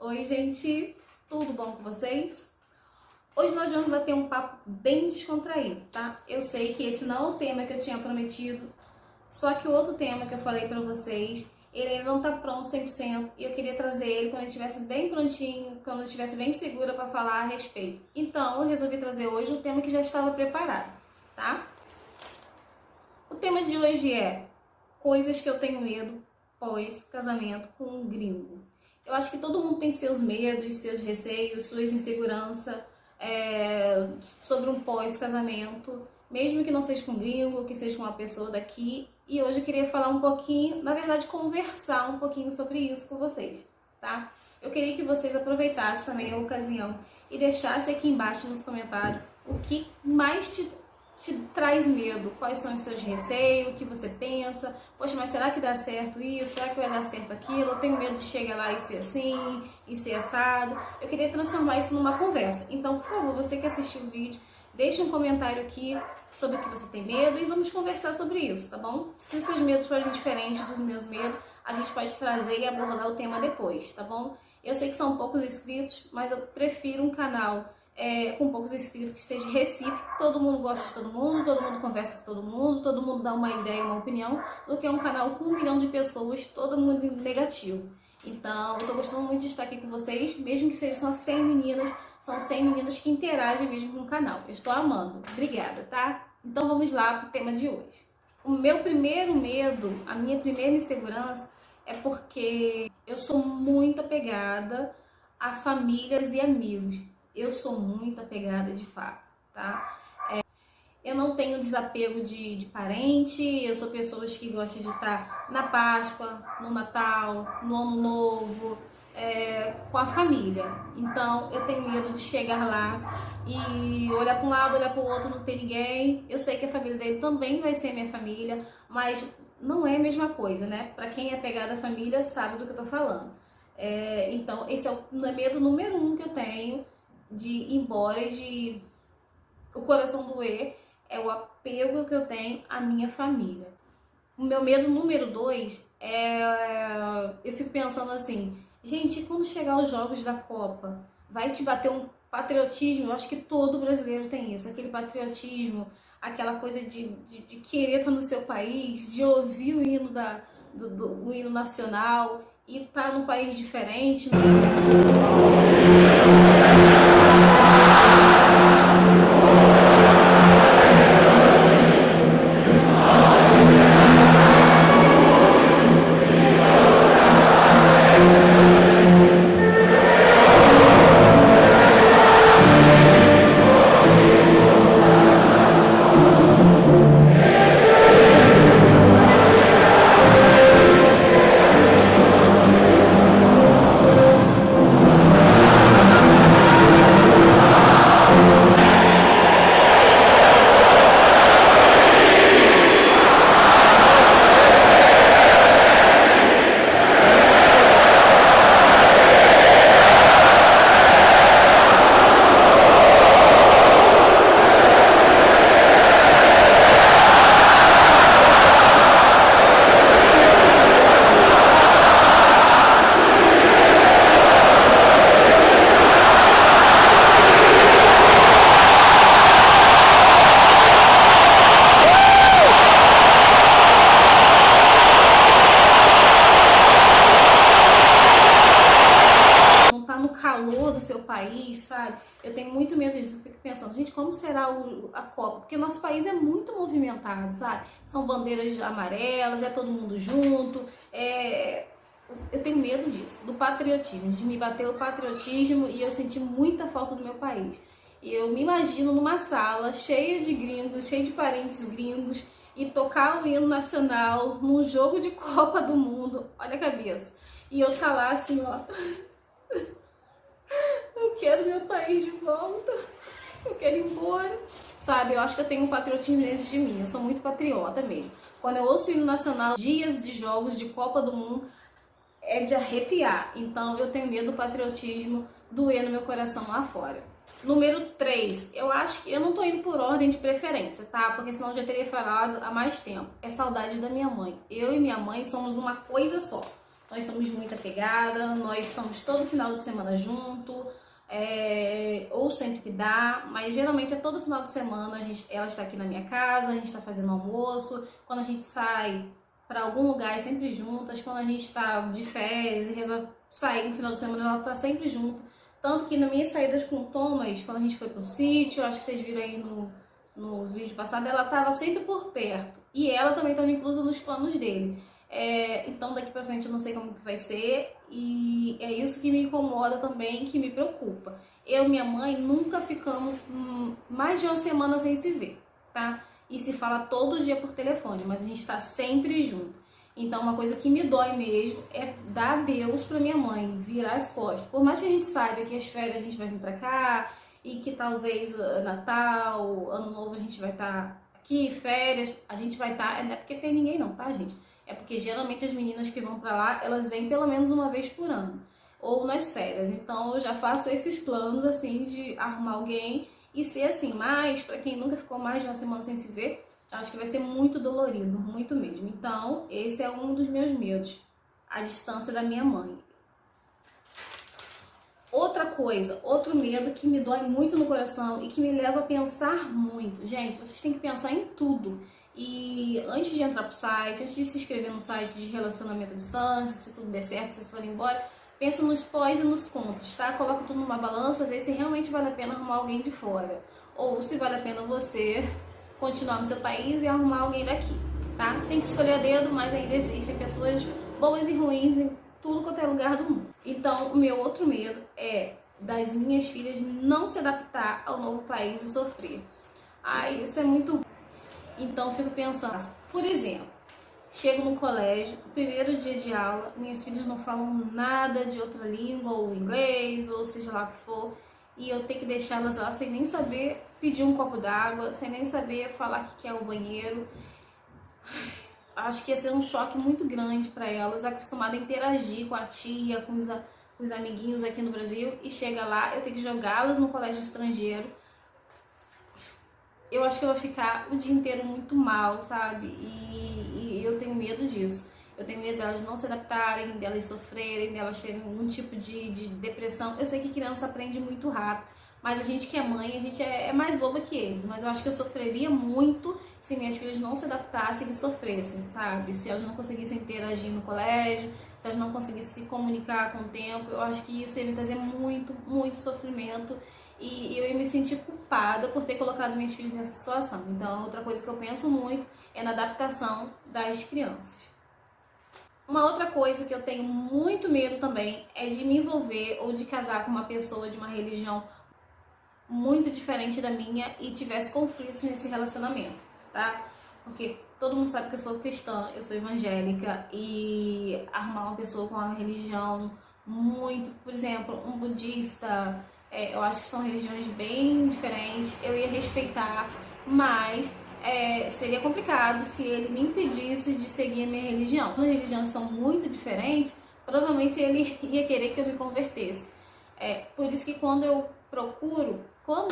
Oi, gente, tudo bom com vocês? Hoje nós vamos bater um papo bem descontraído, tá? Eu sei que esse não é o tema que eu tinha prometido, só que o outro tema que eu falei pra vocês, ele ainda não tá pronto 100% e eu queria trazer ele quando eu estivesse bem prontinho, quando eu estivesse bem segura pra falar a respeito. Então eu resolvi trazer hoje um tema que já estava preparado, tá? O tema de hoje é coisas que eu tenho medo pós-casamento com um gringo. Eu acho que todo mundo tem seus medos, seus receios, suas inseguranças sobre um pós-casamento, mesmo que não seja com um gringo, que seja com uma pessoa daqui. E hoje eu queria falar um pouquinho, na verdade conversar um pouquinho sobre isso com vocês, tá? Eu queria que vocês aproveitassem também a ocasião e deixassem aqui embaixo nos comentários o que mais te traz medo, quais são os seus receios, o que você pensa, poxa, mas será que dá certo isso, será que vai dar certo aquilo, eu tenho medo de chegar lá e ser assim, e ser assado. Eu queria transformar isso numa conversa, então por favor, você que assistiu o vídeo, deixa um comentário aqui sobre o que você tem medo e vamos conversar sobre isso, tá bom? Se os seus medos forem diferentes dos meus medos, a gente pode trazer e abordar o tema depois, tá bom? Eu sei que são poucos inscritos, mas eu prefiro um canal com poucos inscritos que seja recíproco, todo mundo gosta de todo mundo conversa com todo mundo dá uma ideia, uma opinião, do que um canal com 1 milhão de pessoas, todo mundo negativo. Então, eu tô gostando muito de estar aqui com vocês, mesmo que sejam só 100 meninas, são 100 meninas que interagem mesmo com o canal. Eu estou amando. Obrigada, tá? Então vamos lá pro tema de hoje. O meu primeiro medo, a minha primeira insegurança é porque eu sou muito apegada a famílias e amigos. Eu sou muito apegada de fato, tá? Eu não tenho desapego de parente, eu sou pessoas que gostam de estar na Páscoa, no Natal, no Ano Novo, com a família. Então eu tenho medo de chegar lá e olhar para um lado, olhar para o outro, não ter ninguém. Eu sei que a família dele também vai ser minha família, mas não é a mesma coisa, né? Para quem é apegado à família sabe do que eu tô falando. Então esse é o medo número 1 que eu tenho de ir embora e de o coração doer, é o apego que eu tenho à minha família. O meu medo número 2 eu fico pensando assim, gente, quando chegar os jogos da Copa, vai te bater um patriotismo? Eu acho que todo brasileiro tem isso, aquele patriotismo, aquela coisa de querer estar no seu país, de ouvir o hino, o hino nacional e estar num país diferente. Do seu país, sabe? Eu tenho muito medo disso. Eu fico pensando, gente, como será a Copa? Porque o nosso país é muito movimentado, sabe? São bandeiras amarelas, é todo mundo junto. Eu tenho medo disso, do patriotismo, de me bater o patriotismo e eu sentir muita falta do meu país. E eu me imagino numa sala cheia de gringos, cheia de parentes gringos e tocar o hino nacional num jogo de Copa do Mundo. Olha a cabeça. E eu tá lá assim, ó. Eu quero meu país de volta, eu quero ir embora. Sabe, eu acho que eu tenho um patriotismo dentro de mim, eu sou muito patriota mesmo. Quando eu ouço o hino nacional, dias de jogos de Copa do Mundo, é de arrepiar. Então eu tenho medo do patriotismo doer no meu coração lá fora. Número 3, eu acho que eu não tô indo por ordem de preferência, tá? Porque senão eu já teria falado há mais tempo. É saudade da minha mãe. Eu e minha mãe somos uma coisa só. nós somos muito apegada, nós estamos todo final de semana junto, ou sempre que dá, mas geralmente é todo final de semana. Ela está aqui na minha casa, a gente está fazendo almoço, quando a gente sai para algum lugar é sempre juntas, quando a gente está de férias e resolve sair no final de semana, ela está sempre junto. Tanto que nas minhas saídas com o Thomas, quando a gente foi pro sítio, acho que vocês viram aí no vídeo passado, ela estava sempre por perto. E ela também estava inclusa nos planos dele. Então daqui pra frente eu não sei como que vai ser. E é isso que me incomoda também, que me preocupa. Eu e minha mãe nunca ficamos mais de uma semana sem se ver, tá? E se fala todo dia por telefone, mas a gente está sempre junto. Então uma coisa que me dói mesmo é dar adeus pra minha mãe, virar as costas. Por mais que a gente saiba que as férias a gente vai vir pra cá, e que talvez Natal, Ano Novo a gente vai estar aqui, férias, a gente vai estar, não é porque tem ninguém não, tá, gente? É porque geralmente as meninas que vão pra lá, elas vêm pelo menos uma vez por ano, ou nas férias. Então eu já faço esses planos, assim, de arrumar alguém e ser assim. Mas pra quem nunca ficou mais de uma semana sem se ver, acho que vai ser muito dolorido, muito mesmo. Então esse é um dos meus medos, a distância da minha mãe. Outra coisa, outro medo que me dói muito no coração e que me leva a pensar muito. Gente, vocês têm que pensar em tudo. E antes de entrar pro site, antes de se inscrever no site de relacionamento à distância, se tudo der certo, se vocês forem embora, pensa nos pós e nos contras, tá? Coloca tudo numa balança, vê se realmente vale a pena arrumar alguém de fora. Ou se vale a pena você continuar no seu país e arrumar alguém daqui, tá? Tem que escolher a dedo, mas ainda existem pessoas boas e ruins em tudo quanto é lugar do mundo. Então, o meu outro medo é das minhas filhas não se adaptar ao novo país e sofrer. Ai, isso é muito ruim. Então, eu fico pensando, por exemplo, chego no colégio, primeiro dia de aula, minhas filhas não falam nada de outra língua, ou inglês, ou seja lá o que for, e eu tenho que deixá-las lá sem nem saber pedir um copo d'água, sem nem saber falar que quer o banheiro. Acho que ia ser um choque muito grande para elas, acostumadas a interagir com a tia, com os amiguinhos aqui no Brasil, e chega lá, eu tenho que jogá-las no colégio estrangeiro. Eu acho que eu vou ficar o dia inteiro muito mal, sabe? E eu tenho medo disso. Eu tenho medo delas não se adaptarem, delas sofrerem, delas terem algum tipo de depressão. Eu sei que criança aprende muito rápido, mas a gente que é mãe, a gente é mais boba que eles. Mas eu acho que eu sofreria muito se minhas filhas não se adaptassem e sofressem, sabe? Se elas não conseguissem interagir no colégio, se elas não conseguissem se comunicar com o tempo. Eu acho que isso ia me trazer muito, muito sofrimento. E eu ia me sentir culpada por ter colocado minhas filhas nessa situação. Então, outra coisa que eu penso muito é na adaptação das crianças. Uma outra coisa que eu tenho muito medo também é de me envolver ou de casar com uma pessoa de uma religião muito diferente da minha e tivesse conflitos nesse relacionamento, tá? Porque todo mundo sabe que eu sou cristã, eu sou evangélica, e arrumar uma pessoa com uma religião muito, por exemplo, um budista, eu acho que são religiões bem diferentes, eu ia respeitar, mas seria complicado se ele me impedisse de seguir a minha religião. As religiões são muito diferentes, provavelmente ele ia querer que eu me convertesse. Por isso que quando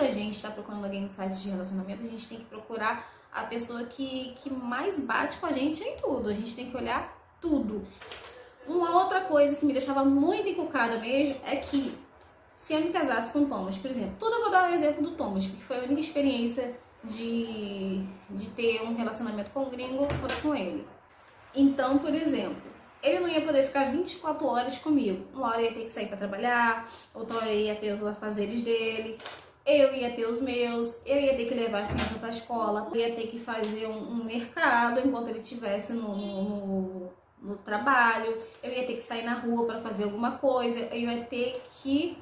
a gente está procurando alguém no site de relacionamento, a gente tem que procurar a pessoa que mais bate com a gente em tudo, a gente tem que olhar tudo. Uma outra coisa que me deixava muito encucada mesmo é que se eu me casasse com o Thomas, por exemplo, tudo eu vou dar um exemplo do Thomas, porque foi a única experiência de ter um relacionamento com o gringo, foi com ele. Então, por exemplo, ele não ia poder ficar 24 horas comigo. Uma hora ia ter que sair para trabalhar, outra hora ia ter os afazeres dele, eu ia ter os meus, eu ia ter que levar as crianças para a escola, eu ia ter que fazer um mercado enquanto ele estivesse no trabalho, eu ia ter que sair na rua para fazer alguma coisa, eu ia ter que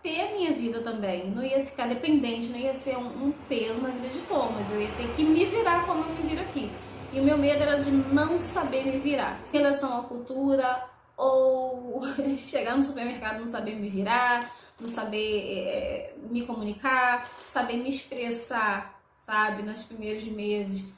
ter a minha vida também, não ia ficar dependente, não ia ser um peso na vida de Thomas, eu ia ter que me virar como eu me viro aqui. E o meu medo era de não saber me virar, em relação à cultura, ou chegar no supermercado e não saber me virar, não saber me comunicar, saber me expressar, sabe, nos primeiros meses,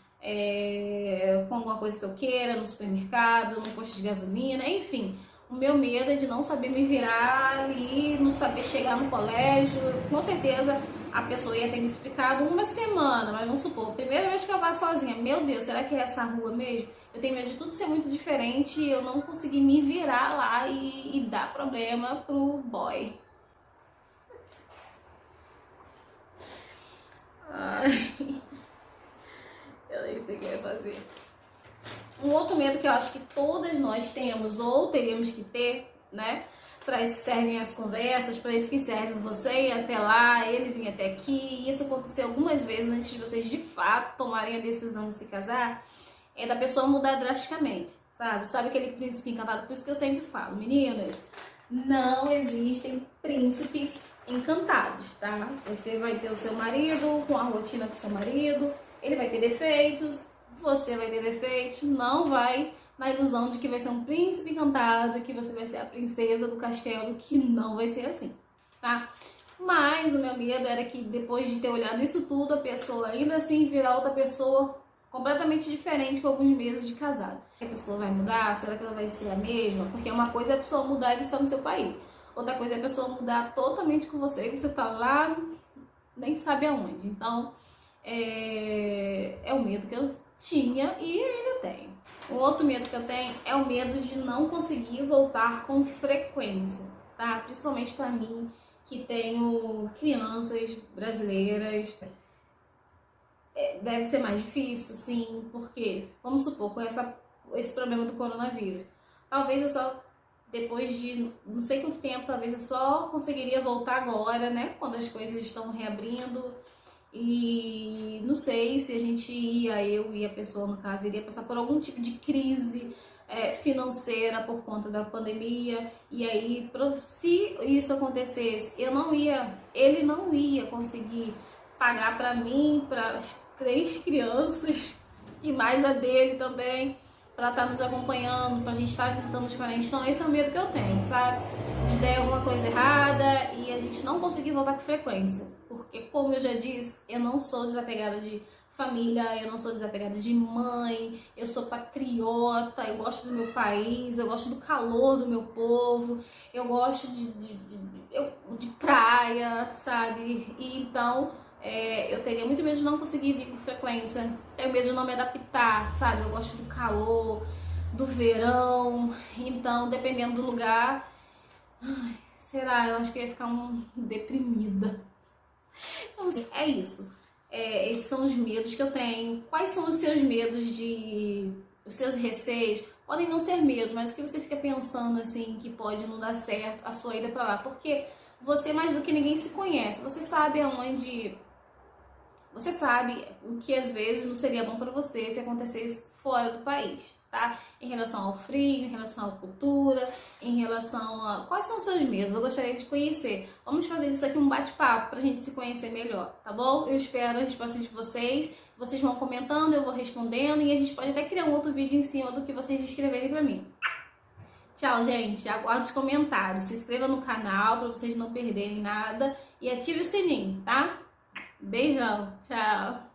com alguma coisa que eu queira, no supermercado, no posto de gasolina, enfim. O meu medo é de não saber me virar ali, não saber chegar no colégio. Com certeza a pessoa ia ter me explicado uma semana, mas vamos supor, primeira vez que eu vá sozinha, meu Deus, será que é essa rua mesmo? Eu tenho medo de tudo ser muito diferente e eu não conseguir me virar lá e dar problema pro boy. Ai, eu nem sei o que eu ia fazer. Um outro medo que eu acho que todas nós temos ou teríamos que ter, né? Para isso que servem as conversas, para isso que serve você ir até lá, ele vir até aqui. E isso aconteceu algumas vezes antes de vocês de fato tomarem a decisão de se casar, é da pessoa mudar drasticamente, sabe? Sabe aquele príncipe encantado? Por isso que eu sempre falo, meninas, não existem príncipes encantados, tá? Você vai ter o seu marido com a rotina do seu marido, ele vai ter defeitos, você vai ter defeitos, não vai na ilusão de que vai ser um príncipe encantado, que você vai ser a princesa do castelo, que não vai ser assim, tá? Mas o meu medo era que depois de ter olhado isso tudo, a pessoa ainda assim virar outra pessoa completamente diferente com alguns meses de casado. A pessoa vai mudar? Será que ela vai ser a mesma? Porque uma coisa é a pessoa mudar e estar no seu país. Outra coisa é a pessoa mudar totalmente com você e você tá lá, nem sabe aonde. Então, é o medo que eu tinha e ainda tenho. O outro medo que eu tenho é o medo de não conseguir voltar com frequência, tá? Principalmente para mim, que tenho crianças brasileiras. Deve ser mais difícil, sim, porque, vamos supor, com esse problema do coronavírus, talvez eu só, depois de não sei quanto tempo, talvez eu só conseguiria voltar agora, né, quando as coisas estão reabrindo, e não sei se a gente eu e a pessoa, no caso, iria passar por algum tipo de crise financeira por conta da pandemia, e aí, se isso acontecesse, ele não ia conseguir pagar para mim, para 3 crianças e mais a dele também, para estar nos acompanhando, para a gente estar visitando os parentes. Então esse é o medo que eu tenho, sabe? De der alguma coisa errada e a gente não conseguir voltar com frequência. Porque, como eu já disse, eu não sou desapegada de família, eu não sou desapegada de mãe, eu sou patriota, eu gosto do meu país, eu gosto do calor do meu povo, eu gosto de praia, sabe? E então eu teria muito medo de não conseguir vir com frequência, tenho medo de não me adaptar, sabe? Eu gosto do calor, do verão, então dependendo do lugar, eu acho que eu ia ficar deprimida. Então, assim, é isso. Esses são os medos que eu tenho. Quais são os seus medos os seus receios? Podem não ser medos, mas o que você fica pensando assim que pode não dar certo a sua ida pra lá? Porque você mais do que ninguém se conhece. Você sabe aonde. Você sabe o que às vezes não seria bom para você se acontecesse fora do país, tá? Em relação ao frio, em relação à cultura, em relação a... Quais são os seus medos? Eu gostaria de conhecer. Vamos fazer isso aqui um bate-papo pra gente se conhecer melhor, tá bom? Eu espero a resposta de vocês. Vocês vão comentando, eu vou respondendo e a gente pode até criar um outro vídeo em cima do que vocês escreverem pra mim. Tchau, gente. Aguardo os comentários. Se inscreva no canal pra vocês não perderem nada e ative o sininho, tá? Beijão, tchau!